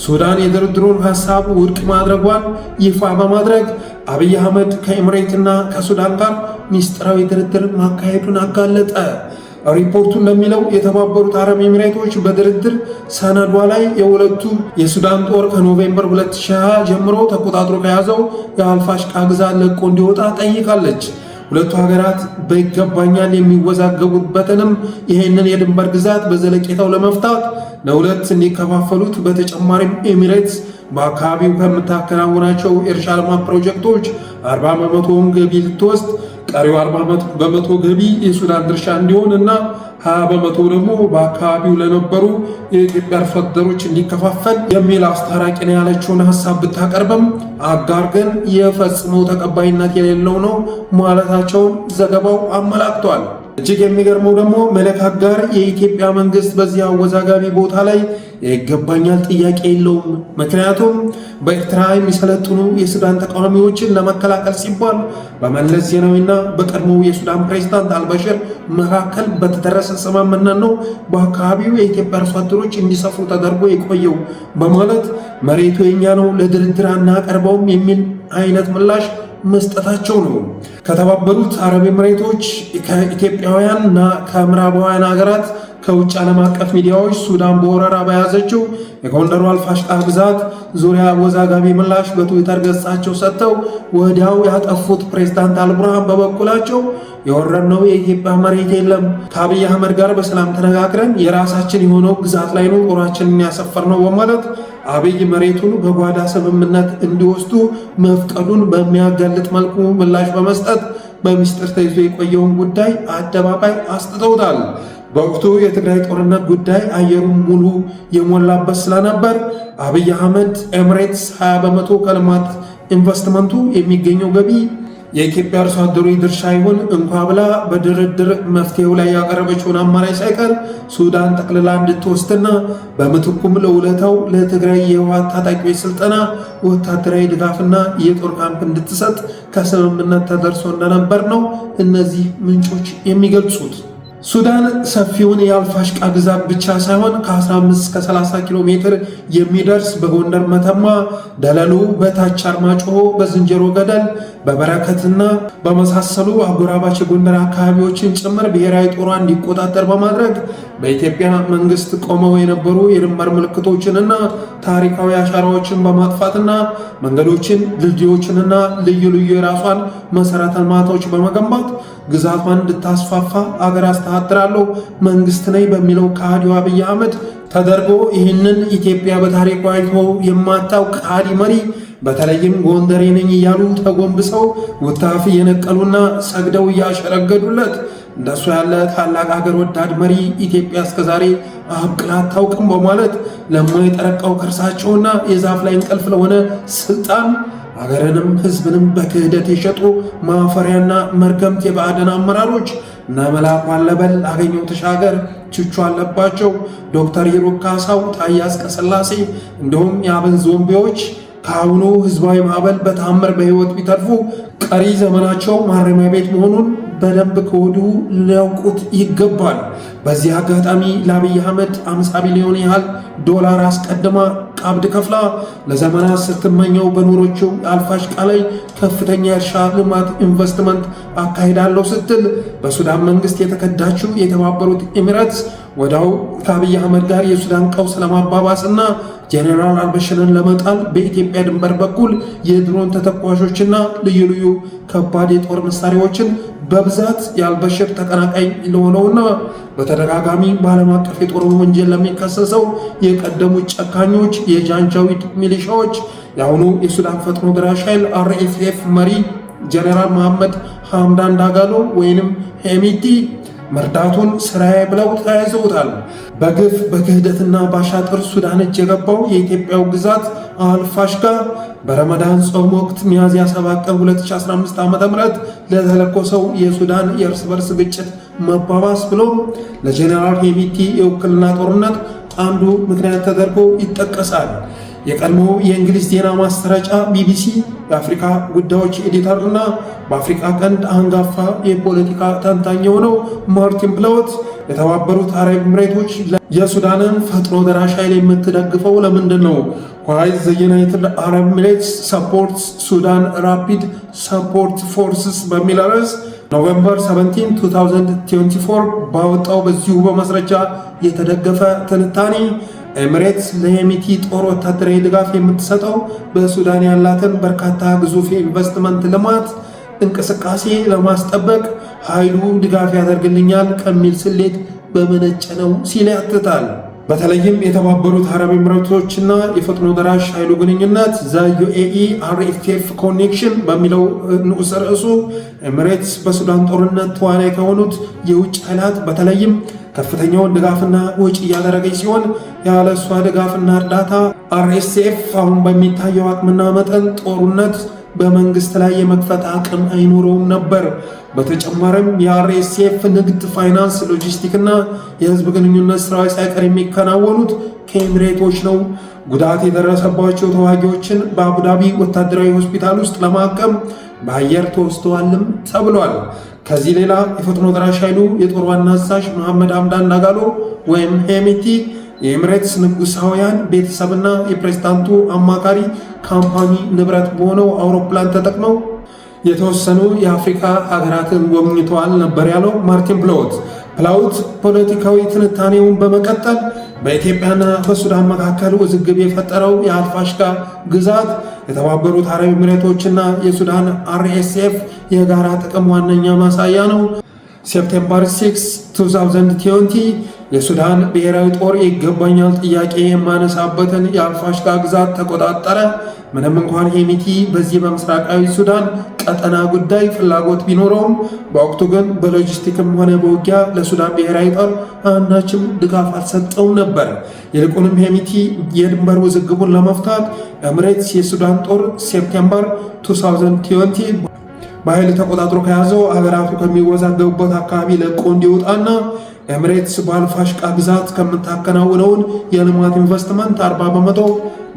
ሱዳን የድርድሩን ሐሳብ ውድቅ ማድረጓን ይፋ በማድረግ አብይ አህመድ ከኤምሬትና ከሱዳን ጋር ሚስጥራዊ ድርድር ማካሄዱን አጋለጠ። ሪፖርቱ እንደሚለው የተባበሩት አረብ ኤሚሬቶች በድርድር ሰነዷ ላይ የሁለቱ የሱዳን ጦር ከኖቬምበር 2020 ጀምሮ ተቆጣጥሮ ከያዘው የአልፋሽቃ ግዛት ለቆ እንዲወጣ ጠይቃለች። ሁለቱ ሀገራት በይገባኛል የሚወዛገቡበትንም ይህንን የድንበር ግዛት በዘለቄታው ለመፍታት ለሁለት እንዲከፋፈሉት፣ በተጨማሪም ኤሚሬትስ በአካባቢው ከምታከናውናቸው የእርሻ ልማት ፕሮጀክቶች 40 በመቶውን ገቢ ልትወስድ፣ ቀሪው 40 በመቶ ገቢ የሱዳን ድርሻ እንዲሆን እና 20 በመቶ ደግሞ በአካባቢው ለነበሩ የኢትዮጵያ አርሶ አደሮች እንዲከፋፈል የሚል አስታራቂ ነው ያለችውን ሀሳብ ብታቀርብም አጋር ግን የፈጽሞ ተቀባይነት የሌለው ነው ማለታቸውን ዘገባው አመላክቷል። እጅግ የሚገርመው ደግሞ መለካት ጋር የኢትዮጵያ መንግስት በዚህ አወዛጋቢ ቦታ ላይ ይገባኛል ጥያቄ የለውም። ምክንያቱም በኤርትራ የሚሰለጥኑ የሱዳን ተቃዋሚዎችን ለመከላከል ሲባል በመለስ ዜናዊና በቀድሞው የሱዳን ፕሬዝዳንት አልበሽር መካከል በተደረሰ ስምምነት ነው በአካባቢው የኢትዮጵያ አርሶ አደሮች እንዲሰፍሩ ተደርጎ የቆየው በማለት መሬቱ የኛ ነው፣ ለድርድር አናቀርበውም የሚል አይነት ምላሽ መስጠታቸው ነው። ከተባበሩት አረብ ኤምሬቶች፣ ከኢትዮጵያውያን እና ከምዕራባውያን ሀገራት ከውጭ ዓለም አቀፍ ሚዲያዎች ሱዳን በወረራ በያዘችው የጎንደሩ አልፋሽቃ ግዛት ዙሪያ አወዛጋቢ ምላሽ በትዊተር ገጻቸው ሰጥተው ወዲያው ያጠፉት ፕሬዝዳንት አልቡርሃን በበኩላቸው የወረድነው የኢትዮጵያ መሬት የለም፣ ከአብይ አህመድ ጋር በሰላም ተነጋግረን የራሳችን የሆነው ግዛት ላይ ነው ጦራችንን ያሰፈርነው በማለት አብይ መሬቱን በጓዳ ስምምነት እንዲወስዱ መፍቀዱን በሚያጋልጥ መልኩ ምላሽ በመስጠት በሚስጥር ተይዞ የቆየውን ጉዳይ አደባባይ አስጥተውታል። በወቅቱ የትግራይ ጦርነት ጉዳይ አየሩን ሙሉ የሞላበት ስለነበር አብይ አህመድ ኤምሬትስ 20 በመቶ ከልማት ኢንቨስትመንቱ የሚገኘው ገቢ የኢትዮጵያ አርሶ አደሮች ድርሻ ይሁን እንኳ ብላ በድርድር መፍትሄው ላይ ያቀረበችውን አማራጭ ሳይቀር ሱዳን ጠቅልላ እንድትወስድና በምትኩም ለውለታው ለትግራይ የህወሓት ታጣቂዎች ስልጠና ወታደራዊ ድጋፍና የጦር ካምፕ እንድትሰጥ ከስምምነት ተደርሶ እንደነበር ነው እነዚህ ምንጮች የሚገልጹት። ሱዳን ሰፊውን የአልፋሽቃ ግዛት ብቻ ሳይሆን ከ15 እስከ 30 ኪሎ ሜትር የሚደርስ በጎንደር መተማ፣ ደለሉ፣ በታች አርማጭሆ፣ በዝንጀሮ ገደል፣ በበረከትና በመሳሰሉ አጎራባች የጎንደር አካባቢዎችን ጭምር ብሔራዊ ጦሯ እንዲቆጣጠር በማድረግ በኢትዮጵያ መንግስት ቆመው የነበሩ የድንበር ምልክቶችንና ታሪካዊ አሻራዎችን በማጥፋትና መንገዶችን፣ ድልድዮችንና ልዩ ልዩ የራሷን መሰረተ ልማቶች በመገንባት ግዛቷን እንድታስፋፋ አገር አስተዳድራለሁ መንግስት ነኝ በሚለው ከሃዲው አብይ አህመድ ተደርጎ ይህንን ኢትዮጵያ በታሪኳ አይቶ የማታውቅ ከሃዲ መሪ በተለይም ጎንደሬ ነኝ እያሉ ተጎንብሰው ውታፍ እየነቀሉና ሰግደው እያሸረገዱለት እንደሱ ያለ ታላቅ ሀገር ወዳድ መሪ ኢትዮጵያ እስከዛሬ አብቅላ አታውቅም በማለት ለማይጠረቀው ከርሳቸውና የዛፍ ላይ እንቅልፍ ለሆነ ስልጣን አገርንም ህዝብንም በክህደት የሸጡ ማፈሪያና መርገምት የባዕድን አመራሮች እና መላኩ አለበል፣ አገኘው ተሻገር፣ ችቹ አለባቸው፣ ዶክተር ሂሩት ካሳው፣ ታዬ አጽቀሥላሴ እንዲሁም የአብን ዞምቢዎች ከአሁኑ ህዝባዊ ማዕበል በተአምር በህይወት ቢተርፉ ቀሪ ዘመናቸው ማረሚያ ቤት መሆኑን በደንብ ከወዲሁ ሊያውቁት ይገባል። በዚህ አጋጣሚ ለአብይ አህመድ 50 ቢሊዮን ያህል ዶላር አስቀድማ ቀብድ ከፍላ ለዘመናት ስትመኘው በኖሮችው አልፋሽቃ ላይ ከፍተኛ የእርሻ ልማት ኢንቨስትመንት አካሂዳለሁ ስትል በሱዳን መንግስት የተከዳችው የተባበሩት ኤሚሬትስ ወዳው ከአብይ አህመድ ጋር የሱዳን ቀውስ ለማባባስና ጄኔራል አልበሽርን ለመጣል በኢትዮጵያ ድንበር በኩል የድሮን ተተኳሾችና ልዩ ልዩ ከባድ የጦር መሳሪያዎችን በብዛት የአልበሽር ተቀናቃኝ ለሆነውና በተደጋጋሚ በዓለም አቀፍ የጦር ወንጀል ለሚከሰሰው የቀደሙት ጨካኞች የጃንጃዊድ ሚሊሻዎች የአሁኑ የሱዳን ፈጥኖ ደራሽ ኃይል አርኤስኤፍ መሪ ጄኔራል መሐመድ ሐምዳን ዳጋሎ ወይንም ሄሚቲ መርዳቱን ስራዬ ብለው ተያይዘውታል። በግፍ በክህደትና ባሻጥር ሱዳን እጅ የገባው የኢትዮጵያው ግዛት አልፋሽጋ በረመዳን ጾም ወቅት ሚያዝያ 7 ቀን 2015 ዓ.ም ለተለኮሰው የሱዳን የእርስ በርስ ግጭት መባባስ ብሎም ለጄኔራል ሄሚቲ የውክልና ጦርነት አንዱ ምክንያት ተደርጎ ይጠቀሳል። የቀድሞ የእንግሊዝ ዜና ማሰራጫ ቢቢሲ የአፍሪካ ጉዳዮች ኤዲተርና በአፍሪካ ቀንድ አንጋፋ የፖለቲካ ተንታኝ የሆነው ማርቲን ብላውት የተባበሩት አረብ ኤምሬቶች የሱዳንን ፈጥኖ ደራሽ ኃይል የምትደግፈው ለምንድን ነው? ዋይ ዘ ዩናይትድ አረብ ኤሚሬትስ ሰፖርትስ ሱዳን ራፒድ ሰፖርት ፎርስስ በሚል ርዕስ ኖቬምበር 17 2024 ባወጣው በዚሁ በማስረጃ የተደገፈ ትንታኔ ኤሚሬትስ ለሄሚቲ ጦር ወታደራዊ ድጋፍ የምትሰጠው በሱዳን ያላትን በርካታ ግዙፍ የኢንቨስትመንት ልማት እንቅስቃሴ ለማስጠበቅ ኃይሉ ድጋፍ ያደርግልኛል ከሚል ስሌት በመነጨ ነው ሲል ያትታል። በተለይም የተባበሩት አረብ ኤሚሬቶችና የፈጥኖ ደራሽ ኃይሉ ግንኙነት ዘ ዩኤኢ አርኤስኤፍ ኮኔክሽን በሚለው ንዑስ ርዕሱ ኤሚሬትስ በሱዳን ጦርነት ተዋናይ ከሆኑት የውጭ ኃይላት በተለይም ከፍተኛውን ድጋፍና ወጪ እያደረገች ሲሆን ያለ እሷ ድጋፍና እርዳታ አርኤስኤፍ አሁን በሚታየው አቅምና መጠን ጦርነት በመንግስት ላይ የመክፈት አቅም አይኖረውም ነበር። በተጨማሪም የአርኤስኤፍ ንግድ፣ ፋይናንስ፣ ሎጂስቲክና የህዝብ ግንኙነት ስራዎች ሳይቀር የሚከናወኑት ከኤሚሬቶች ነው። ጉዳት የደረሰባቸው ተዋጊዎችን በአቡዳቢ ወታደራዊ ሆስፒታል ውስጥ ለማከም በአየር ተወስደዋልም ተብሏል። ከዚህ ሌላ የፈጥኖ ደራሽ ኃይሉ የጦር ዋና አዛዥ መሐመድ ሐምዳን ዳጋሎ ወይም ሄሜቲ የኤሚሬትስ ንጉሳውያን ቤተሰብና የፕሬዝዳንቱ አማካሪ ካምፓኒ ንብረት በሆነው አውሮፕላን ተጠቅመው የተወሰኑ የአፍሪካ ሀገራትን ጎብኝተዋል ነበር ያለው ማርቲን ፕላውት ፖለቲካዊ ትንታኔውን በመቀጠል በኢትዮጵያና በሱዳን መካከል ውዝግብ የፈጠረው የአልፋሽጋ ግዛት የተባበሩት አረብ ኤሚሬቶችና የሱዳን አርኤስኤፍ የጋራ ጥቅም ዋነኛ ማሳያ ነው። ሴፕቴምበር 6 2020 የሱዳን ብሔራዊ ጦር ይገባኛል ጥያቄ የማነሳበትን የአልፋሽጋ ግዛት ተቆጣጠረ። ምንም እንኳን ሄሚቲ በዚህ በምስራቃዊ ሱዳን ቀጠና ጉዳይ ፍላጎት ቢኖረውም በወቅቱ ግን በሎጂስቲክም ሆነ በውጊያ ለሱዳን ብሔራዊ ጦር አንዳችም ድጋፍ አልሰጠውም ነበር። ይልቁንም ሄሚቲ የድንበር ውዝግቡን ለመፍታት ኤሚሬትስ የሱዳን ጦር ሴፕቴምበር 2020 በኃይል ተቆጣጥሮ ከያዘው አገራቱ ከሚወዛገቡበት አካባቢ ለቆ እንዲወጣና ኤሚሬትስ በአልፋሽጋ ግዛት ከምታከናውነውን የልማት ኢንቨስትመንት 40 በመቶ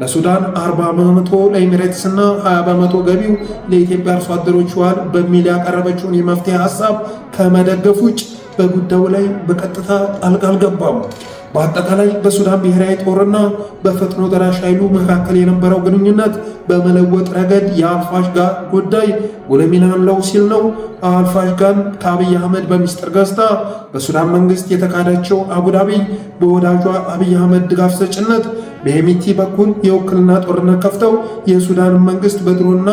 ለሱዳን፣ 40 በመቶ ለኤሚሬትስ እና 20 በመቶ ገቢው ለኢትዮጵያ አርሶ አደሮች ይዋል በሚል ያቀረበችውን የመፍትሄ ሀሳብ ከመደገፍ ውጭ በጉዳዩ ላይ በቀጥታ ጣልቃ አልገባም። በአጠቃላይ በሱዳን ብሔራዊ ጦርና በፈጥኖ ደራሽ ኃይሉ መካከል የነበረው ግንኙነት በመለወጥ ረገድ የአልፋሽጋ ጉዳይ ጉልህ ሚና አለው ሲል ነው። አልፋሽጋን ከአብይ አህመድ በሚስጥር ገዝታ በሱዳን መንግስት የተካደችው አቡዳቢ በወዳጇ አብይ አህመድ ድጋፍ ሰጭነት በሄሚቲ በኩል የውክልና ጦርነት ከፍተው የሱዳን መንግስት በድሮና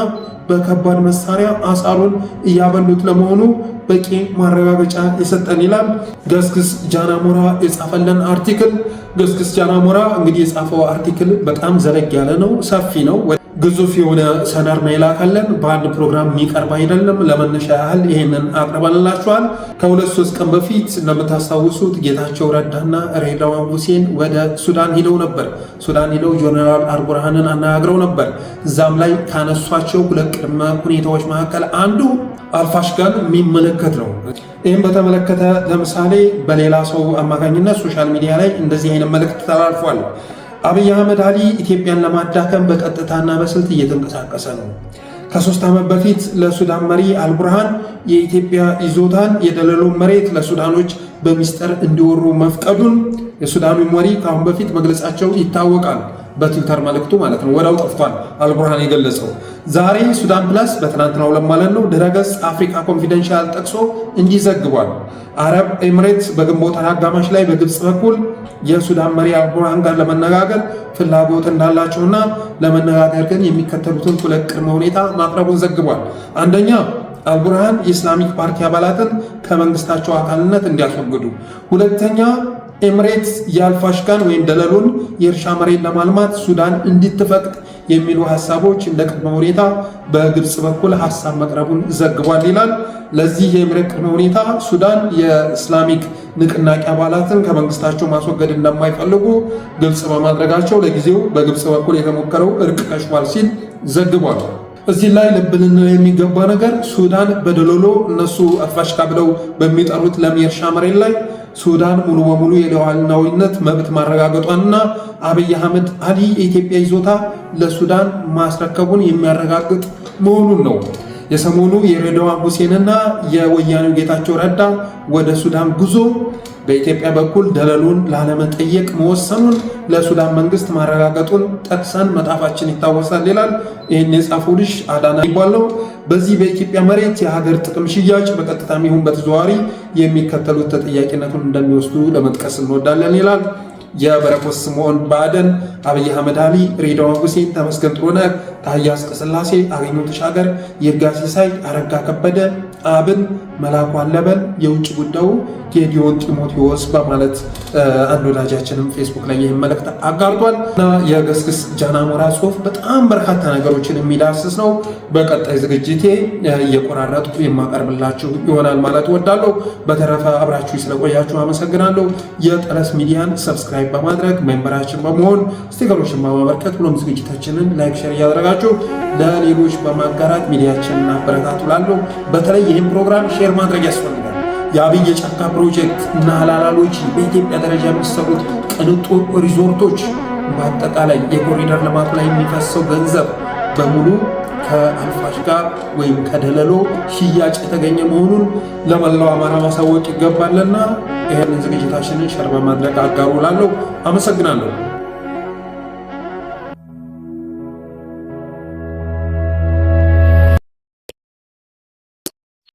በከባድ መሳሪያ አሳሩን እያበሉት ለመሆኑ በቂ ማረጋገጫ የሰጠን ይላል ገስግስ ጃናሞራ የጻፈልን አርቲክል። ገስግስ ጃናሞራ እንግዲህ የጻፈው አርቲክል በጣም ዘለግ ያለ ነው፣ ሰፊ ነው፣ ግዙፍ የሆነ ሰነድ ነው የላከልን። በአንድ ፕሮግራም የሚቀርብ አይደለም። ለመነሻ ያህል ይሄንን አቅርበንላችኋል። ከ2-3 ቀን በፊት እንደምታስታውሱት ጌታቸው ረዳና ሬድዋን ሁሴን ወደ ሱዳን ሂደው ነበር። ሱዳን ሂደው ጀነራል አልቡርሃንን አነጋግረው ነበር። እዛም ላይ ካነሷቸው 2 ቅድመ ሁኔታዎች መካከል አንዱ አልፋሽጋን የሚመለከት ነው። ይህም በተመለከተ ለምሳሌ በሌላ ሰው አማካኝነት ሶሻል ሚዲያ ላይ እንደዚህ አይነት መልእክት ተላልፏል። አብይ አህመድ አሊ ኢትዮጵያን ለማዳከም በቀጥታና በስልት እየተንቀሳቀሰ ነው። ከ3 ዓመት በፊት ለሱዳን መሪ አልቡርሃን የኢትዮጵያ ይዞታን የደለሉን መሬት ለሱዳኖች በሚስጥር እንዲወሩ መፍቀዱን የሱዳኑ መሪ ከአሁን በፊት መግለጻቸው ይታወቃል። በትዊተር መልእክቱ ማለት ነው። ወዳው ጠፍቷል አልቡርሃን የገለጸው። ዛሬ ሱዳን ፕላስ በትናንትናው ዕለት ማለት ነው ድረገጽ አፍሪካ ኮንፊደንሻል ጠቅሶ እንዲህ ዘግቧል። አረብ ኤሚሬትስ በግንቦት አጋማሽ ላይ በግብፅ በኩል የሱዳን መሪ አልቡርሃን ጋር ለመነጋገር ፍላጎት እንዳላቸውና ለመነጋገር ግን የሚከተሉትን 2 ቅድመ ሁኔታ ማቅረቡን ዘግቧል። አንደኛ አልቡርሃን የኢስላሚክ ፓርቲ አባላትን ከመንግስታቸው አካልነት እንዲያስወግዱ፣ ሁለተኛ ኤሚሬትስ የአልፋሽጋን ወይም ደለሉን የእርሻ መሬት ለማልማት ሱዳን እንድትፈቅድ የሚሉ ሐሳቦች እንደ ቅድመ ሁኔታ በግብፅ በኩል ሐሳብ መቅረቡን ዘግቧል ይላል። ለዚህ የኤሚሬት ቅድመ ሁኔታ ሱዳን የእስላሚክ ንቅናቄ አባላትን ከመንግስታቸው ማስወገድ እንደማይፈልጉ ግልጽ በማድረጋቸው ለጊዜው በግብፅ በኩል የተሞከረው እርቅ ከሽፏል ሲል ዘግቧል። እዚህ ላይ ልብ ልንለው የሚገባ ነገር ሱዳን በደሎሎ እነሱ አልፋሽጋ ብለው በሚጠሩት ለም የእርሻ መሬት ላይ ሱዳን ሙሉ በሙሉ የሉዓላዊነት መብት ማረጋገጧንና አብይ አህመድ አሊ የኢትዮጵያ ይዞታ ለሱዳን ማስረከቡን የሚያረጋግጥ መሆኑን ነው። የሰሞኑ የሬድዋን ሁሴንና የወያኔው ጌታቸው ረዳ ወደ ሱዳን ጉዞ በኢትዮጵያ በኩል ደለሉን ላለመጠየቅ መወሰኑን ለሱዳን መንግስት ማረጋገጡን ጠቅሰን መጣፋችን ይታወሳል ይላል። ይህን የጻፈው ልጅ አዳና ይባለው። በዚህ በኢትዮጵያ መሬት የሀገር ጥቅም ሽያጭ በቀጥታም ይሁን በተዘዋዋሪ የሚከተሉት ተጠያቂነቱን እንደሚወስዱ ለመጥቀስ እንወዳለን ይላል። የበረኮት ስምዖን ባዕደን፣ አብይ አህመድ አሊ፣ ሬድዋን ሁሴን፣ ተመስገን ጥሩነህ፣ ታዬ አጽቀሥላሴ፣ አገኘሁ ተሻገር፣ ይርጋ ሲሳይ፣ አረጋ ከበደ፣ አብን፣ መላኩ አለበል፣ የውጭ ጉዳዩ ጌዲዮን ጢሞቴዎስ በማለት አንድ ወዳጃችንም ፌስቡክ ላይ ይህን መልእክት አጋርቷል። እና የገስግስ ጃናሞራ ጽሁፍ በጣም በርካታ ነገሮችን የሚዳስስ ነው። በቀጣይ ዝግጅቴ እየቆራረጥኩ የማቀርብላችሁ ይሆናል ማለት እወዳለሁ። በተረፈ አብራችሁ ስለቆያችሁ አመሰግናለሁ። የጠለስ ሚዲያን ሰብስክራይብ በማድረግ ሜምበራችን በመሆን ስቲከሮችን በማበርከት ብሎም ዝግጅታችንን ላይክ፣ ሼር እያደረጋችሁ ለሌሎች በማጋራት ሚዲያችንን አበረታቱ ላለሁ። በተለይ ይህን ፕሮግራም ሼር ማድረግ ያስፈልጋል። የአብይ የጫካ ፕሮጀክት እና ሀላላሎች በኢትዮጵያ ደረጃ የሚሰሩት ቅንጡ ሪዞርቶች በአጠቃላይ የኮሪደር ልማቱ ላይ የሚፈሰው ገንዘብ በሙሉ ከአልፋሽጋ ወይም ከደለሎ ሽያጭ የተገኘ መሆኑን ለመላው አማራ ማሳወቅ ይገባልና ይህንን ዝግጅታችንን ሸር በማድረግ አጋሩ ላለሁ። አመሰግናለሁ።